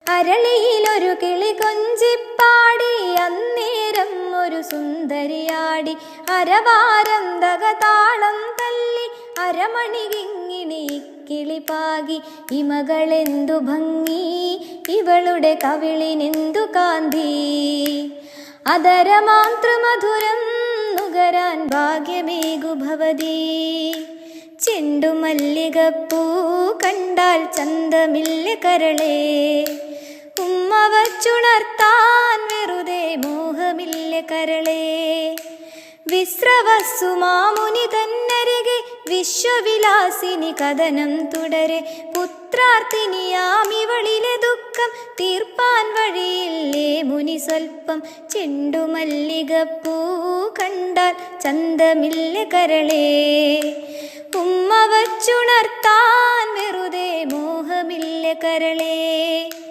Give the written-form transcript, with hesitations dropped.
അരളിയിലൊരു കിളി കൊഞ്ചിപ്പാടി അന്നേരം ഒരു സുന്ദരിയാടി അരവാരം ദഗതാളം തല്ലി അരമണി കിങ്ങിണി കിളിപാകി ഇമകളെന്തു ഭംഗി ഇവളുടെ കവിളിനെന്തു കാന്തി അതരമാതൃമധുരം നുകരാൻ ഭാഗ്യമേകു ഭവതി ചെണ്ടുമല്ലികപ്പൂ കണ്ടാൽ ചന്തമില്ല കരളേ ഉമ്മ വച്ചുണർത്താൻ വെറുതെ മോഹമില്ല കരളേ വിശ്രവസ്സു മാമുനി തന്നരികെ വിശ്വവിലാസിനി കഥനം തുടരെ പുത്രാർത്ഥിനിയാമിവളിലെ ദുഃഖം തീർപ്പാൻ വഴിയില്ലേ മുനി സ്വൽപ്പം ചെണ്ടുമല്ലികപ്പൂ കണ്ടാൽ ചന്തമില്ല കരളേ ഉമ്മ വച്ചുണർത്താൻ വെറുതെ മോഹമില്ല കരളേ.